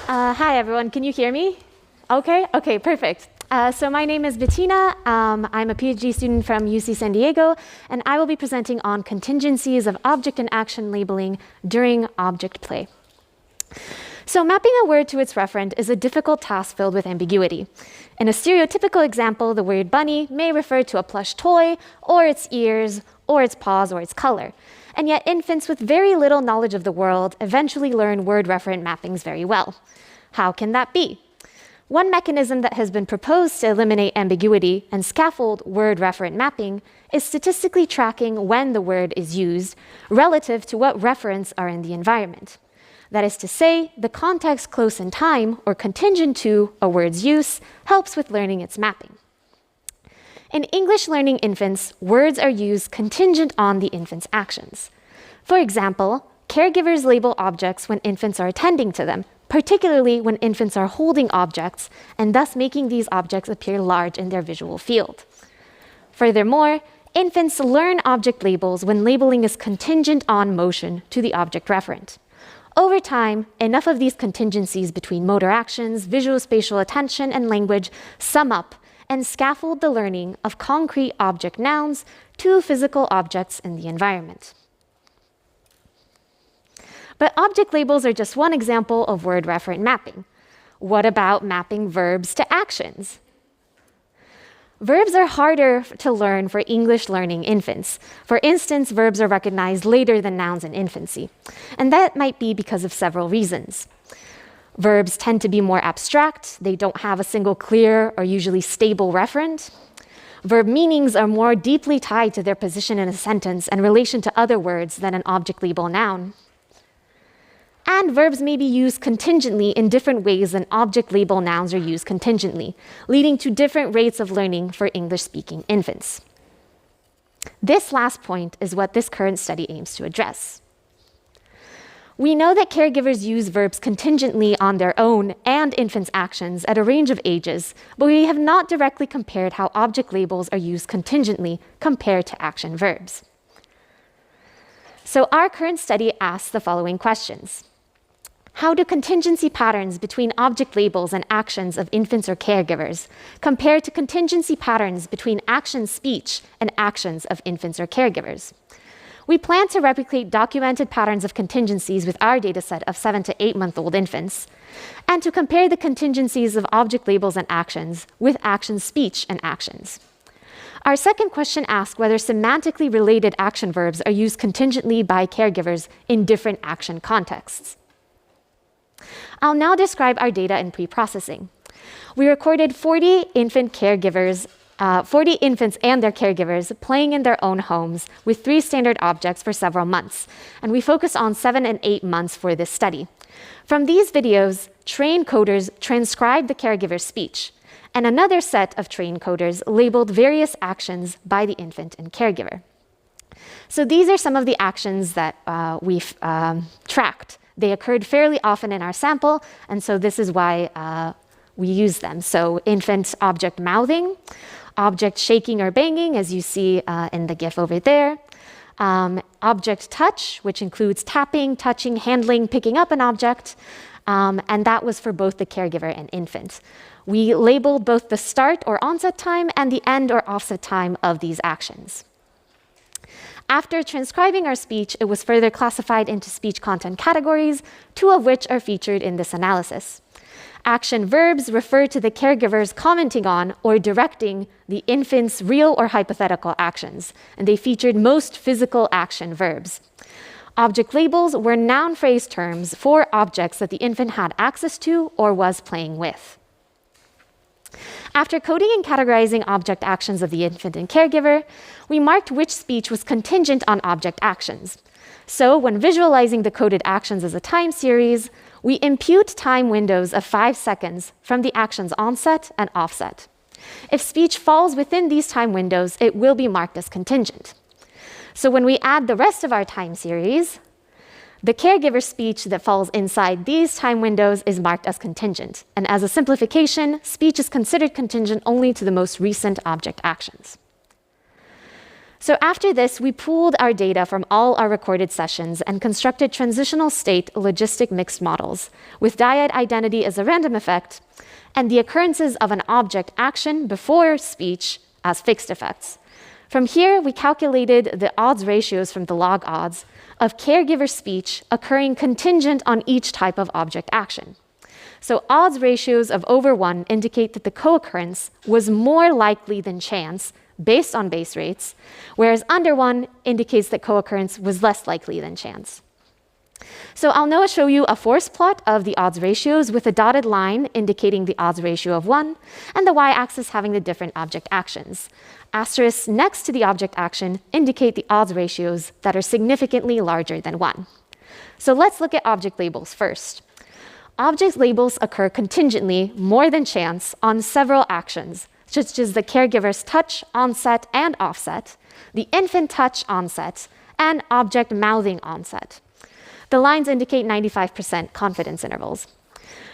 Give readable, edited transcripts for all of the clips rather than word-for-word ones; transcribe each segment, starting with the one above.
Hi, everyone. Can you hear me? Okay, perfect. So my name is Betina. I'm a PhD student from UC San Diego, and I will be presenting on contingencies of object and action labeling during object play. So mapping a word to its referent is a difficult task filled with ambiguity. In a stereotypical example, the word bunny may refer to a plush toy, or its ears, or its paws, or its color. And yet infants with very little knowledge of the world eventually learn word-referent mappings very well. How can that be? One mechanism that has been proposed to eliminate ambiguity and scaffold word-referent mapping is statistically tracking when the word is used relative to what referents are in the environment. That is to say, the context close in time, or contingent to, a word's use helps with learning its mapping. In English learning infants, words are used contingent on the infant's actions. For example, caregivers label objects when infants are attending to them, particularly when infants are holding objects, and thus making these objects appear large in their visual field. Furthermore, infants learn object labels when labeling is contingent on motion to the object referent. Over time, enough of these contingencies between motor actions, visual-spatial attention, and language sum up and scaffold the learning of concrete object nouns to physical objects in the environment. But object labels are just one example of word-referent mapping. What about mapping verbs to actions? Verbs are harder to learn for English learning infants. For instance, verbs are recognized later than nouns in infancy. And that might be because of several reasons. Verbs tend to be more abstract. They don't have a single clear or usually stable referent. Verb meanings are more deeply tied to their position in a sentence and relation to other words than an object label noun. And verbs may be used contingently in different ways than object label nouns are used contingently, leading to different rates of learning for English-speaking infants. This last point is what this current study aims to address. We know that caregivers use verbs contingently on their own and infants' actions at a range of ages, but we have not directly compared how object labels are used contingently compared to action verbs. So our current study asks the following questions. How do contingency patterns between object labels and actions of infants or caregivers compare to contingency patterns between action speech and actions of infants or caregivers? We plan to replicate documented patterns of contingencies with our dataset of 7 to 8-month-old infants, and to compare the contingencies of object labels and actions with action speech and actions. Our second question asks whether semantically related action verbs are used contingently by caregivers in different action contexts. I'll now describe our data in pre-processing. We recorded 40 infants and their caregivers playing in their own homes with 3 standard objects for several months, and we focused on 7 and 8 months for this study. From these videos, trained coders transcribed the caregiver's speech, and another set of trained coders labeled various actions by the infant and caregiver. So these are some of the actions that we've tracked. They occurred fairly often in our sample, and so this is why we use them. So infant object mouthing, object shaking or banging, as you see in the GIF over there, object touch, which includes tapping, touching, handling, picking up an object, and that was for both the caregiver and infant. We labeled both the start or onset time and the end or offset time of these actions. After transcribing our speech, it was further classified into speech content categories, 2 of which are featured in this analysis. Action verbs refer to the caregivers commenting on or directing the infant's real or hypothetical actions, and they featured most physical action verbs. Object labels were noun phrase terms for objects that the infant had access to or was playing with. After coding and categorizing object actions of the infant and caregiver, we marked which speech was contingent on object actions. So when visualizing the coded actions as a time series, we impute time windows of 5 seconds from the action's onset and offset. If speech falls within these time windows, it will be marked as contingent. So when we add the rest of our time series, the caregiver speech that falls inside these time windows is marked as contingent. And as a simplification, speech is considered contingent only to the most recent object actions. So after this, we pooled our data from all our recorded sessions and constructed transitional state logistic mixed models with dyad identity as a random effect and the occurrences of an object action before speech as fixed effects. From here, we calculated the odds ratios from the log odds of caregiver speech occurring contingent on each type of object action. So odds ratios of over 1 indicate that the co-occurrence was more likely than chance based on base rates, whereas under 1 indicates that co-occurrence was less likely than chance. So I'll now show you a force plot of the odds ratios with a dotted line indicating the odds ratio of 1 and the y-axis having the different object actions. Asterisks next to the object action indicate the odds ratios that are significantly larger than 1. So let's look at object labels first. Object labels occur contingently more than chance on several actions, such as the caregiver's touch, onset, and offset, the infant touch onset, and object mouthing onset. The lines indicate 95% confidence intervals.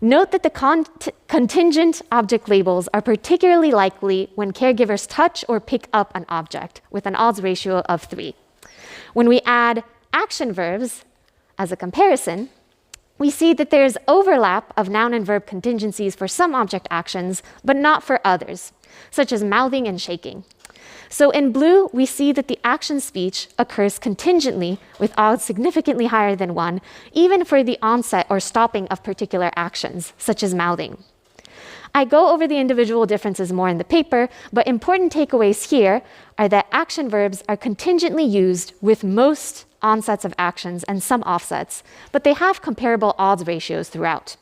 Note that the contingent object labels are particularly likely when caregivers touch or pick up an object with an odds ratio of 3. When we add action verbs as a comparison, we see that there's overlap of noun and verb contingencies for some object actions, but not for others, such as mouthing and shaking. So in blue, we see that the action speech occurs contingently with odds significantly higher than 1, even for the onset or stopping of particular actions, such as mouthing. I go over the individual differences more in the paper, but important takeaways here are that action verbs are contingently used with most onsets of actions and some offsets, but they have comparable odds ratios throughout.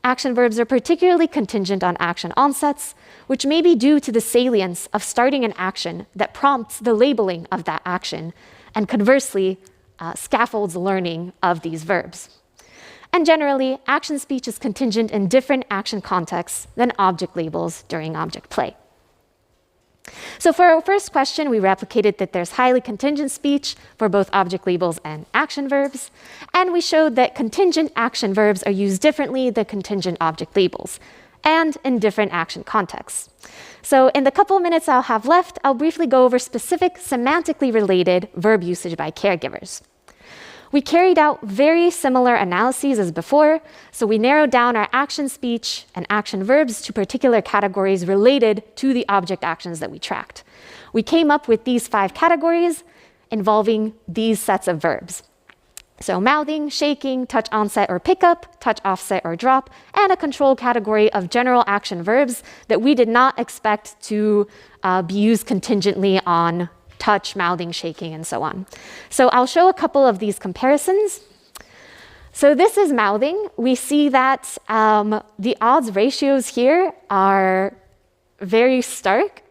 Action verbs are particularly contingent on action onsets, which may be due to the salience of starting an action that prompts the labeling of that action, and conversely, scaffolds learning of these verbs. And generally, action speech is contingent in different action contexts than object labels during object play. So for our first question, we replicated that there's highly contingent speech for both object labels and action verbs. And we showed that contingent action verbs are used differently than contingent object labels and in different action contexts. So in the couple of minutes I'll have left, I'll briefly go over specific semantically related verb usage by caregivers. We carried out very similar analyses as before, so we narrowed down our action speech and action verbs to particular categories related to the object actions that we tracked. We came up with these 5 categories involving these sets of verbs. So mouthing, shaking, touch onset or pickup, touch offset or drop, and a control category of general action verbs that we did not expect to be used contingently on touch, mouthing, shaking, and so on. So I'll show a couple of these comparisons. So this is mouthing. We see that the odds ratios here are very stark.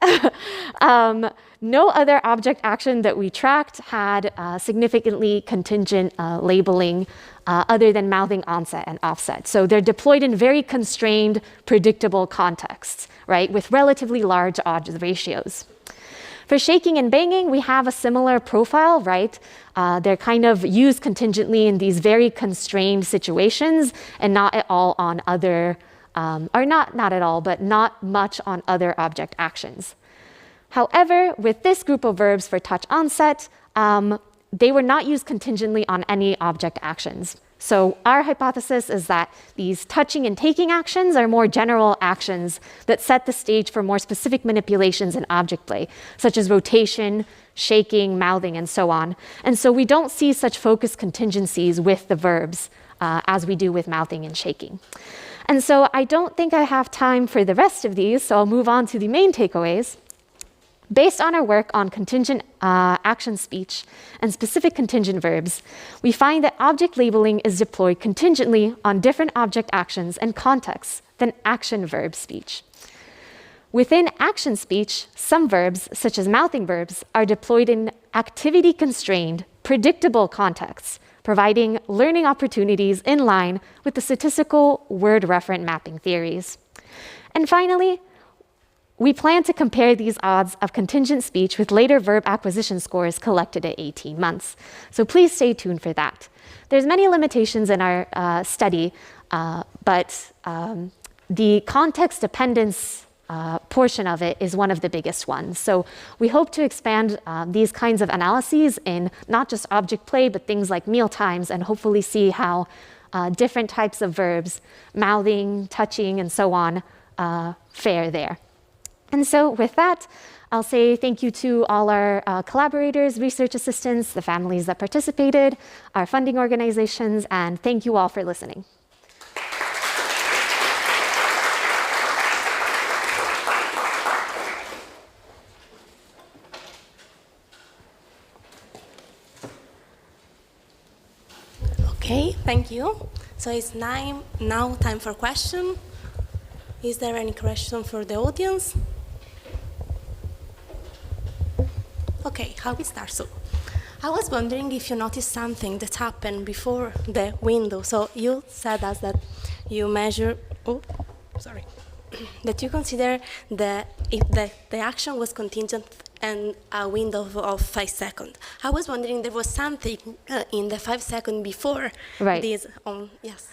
No other object action that we tracked had significantly contingent labeling other than mouthing, onset, and offset. So they're deployed in very constrained, predictable contexts, right, with relatively large odds ratios. For shaking and banging, we have a similar profile, right? They're kind of used contingently in these very constrained situations and not at all on other, or not at all, but not much on other object actions. However, with this group of verbs for touch onset, they were not used contingently on any object actions. So our hypothesis is that these touching and taking actions are more general actions that set the stage for more specific manipulations in object play, such as rotation, shaking, mouthing, and so on. And so we don't see such focused contingencies with the verbs as we do with mouthing and shaking. And so I don't think I have time for the rest of these, so I'll move on to the main takeaways. Based on our work on contingent action speech and specific contingent verbs, we find that object labeling is deployed contingently on different object actions and contexts than action verb speech. Within action speech, some verbs, such as mouthing verbs, are deployed in activity-constrained, predictable contexts, providing learning opportunities in line with the statistical word-referent mapping theories. And finally, we plan to compare these odds of contingent speech with later verb acquisition scores collected at 18 months. So please stay tuned for that. There's many limitations in our study, but the context dependence portion of it is one of the biggest ones. So we hope to expand these kinds of analyses in not just object play, but things like meal times, and hopefully see how different types of verbs, mouthing, touching, and so on, fare there. And so with that, I'll say thank you to all our collaborators, research assistants, the families that participated, our funding organizations, and thank you all for listening. Okay, thank you. So it's now time for question. Is there any question for the audience? Okay, how we start? So I was wondering if you noticed something that happened before the window. So you said us that you measure, that you consider if the action was contingent and a window of 5 seconds. I was wondering there was something in the 5 seconds before this. Yes.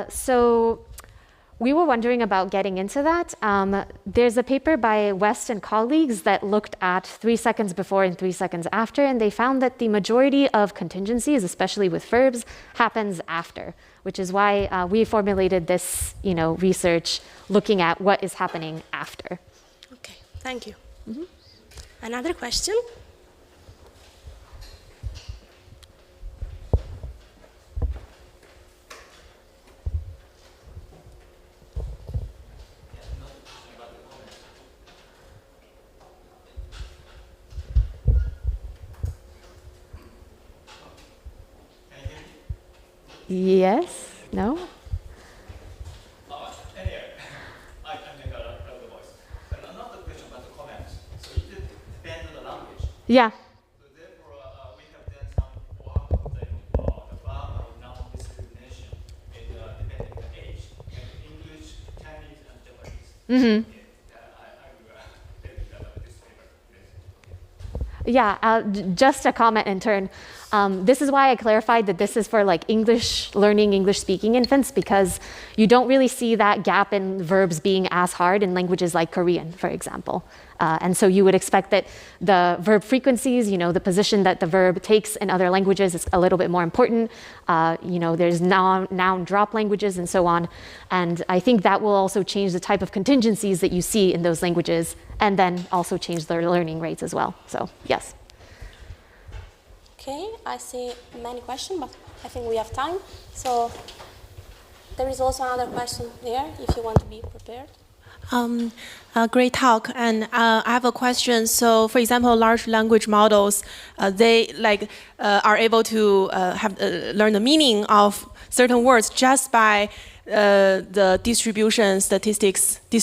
So we were wondering about getting into that. There's a paper by West and colleagues that looked at 3 seconds before and 3 seconds after, and they found that the majority of contingencies, especially with verbs, happens after, which is why we formulated this, research looking at what is happening after. Okay, thank you. Mm-hmm. Another question? Yes? No? Anyway, I can make a voice. Another question about the comments. So it depends on the language. Yeah. So therefore, we have done some work of the grammar of noun discrimination depending on the age. And English, Chinese, and Japanese. Mm-hmm. Yeah, just a comment in turn. This is why I clarified that this is for learning English-speaking infants, because you don't really see that gap in verbs being as hard in languages like Korean, for example. And so you would expect that the verb frequencies, the position that the verb takes in other languages is a little bit more important. There's noun drop languages and so on. And I think that will also change the type of contingencies that you see in those languages, and then also change their learning rates as well. So, yes. Okay, I see many questions, but I think we have time. So there is also another question there, if you want to be prepared. Great talk, and I have a question. So, for example, large language models, they are able to learn the meaning of certain words just by the distributional statistics in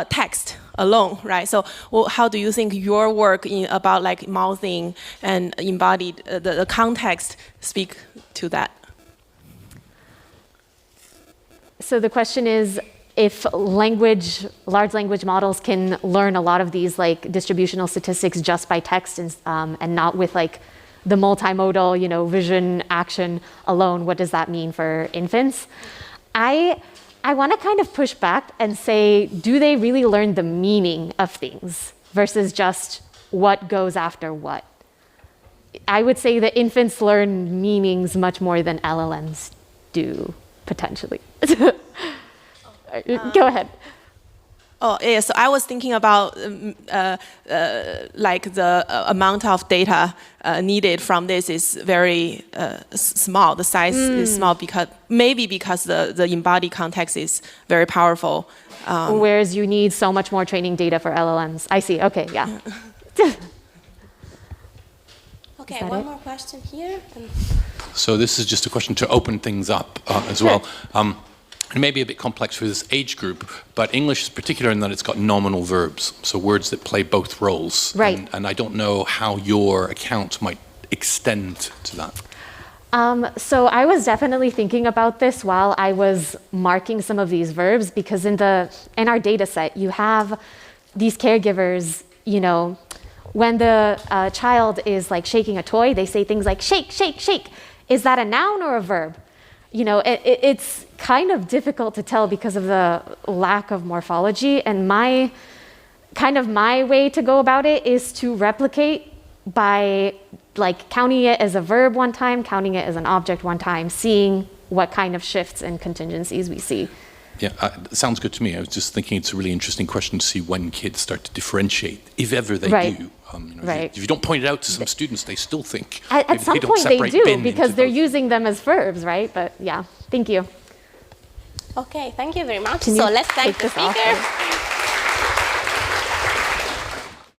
text alone, right? So, how do you think your work about mouthing and embodied the context speak to that? So the question is, if large language models can learn a lot of these distributional statistics just by text and not with the multimodal, vision, action alone, what does that mean for infants? I want to kind of push back and say, do they really learn the meaning of things versus just what goes after what? I would say that infants learn meanings much more than LLMs do, potentially. Go ahead. Oh, yeah, so I was thinking about the amount of data needed from this is very small. The size is small because the embodied context is very powerful. Whereas you need so much more training data for LLMs. I see, okay, yeah. Okay, one more question here. So this is just a question to open things up as well. It may be a bit complex for this age group, but English is particular in that it's got nominal verbs, so words that play both roles. Right. And I don't know how your account might extend to that. So I was definitely thinking about this while I was marking some of these verbs, because in our data set, you have these caregivers, when the child is shaking a toy, they say things like shake, shake, shake. Is that a noun or a verb? it's kind of difficult to tell because of the lack of morphology. And my way to go about it is to replicate by like counting it as a verb one time, counting it as an object one time, seeing what kind of shifts and contingencies we see. Yeah, sounds good to me. I was just thinking it's a really interesting question to see when kids start to differentiate, if ever they do. If you don't point it out to some students, they still think. At some point they do, because they're using them as verbs, right? But yeah, thank you. Okay, thank you very much. So let's thank the speaker.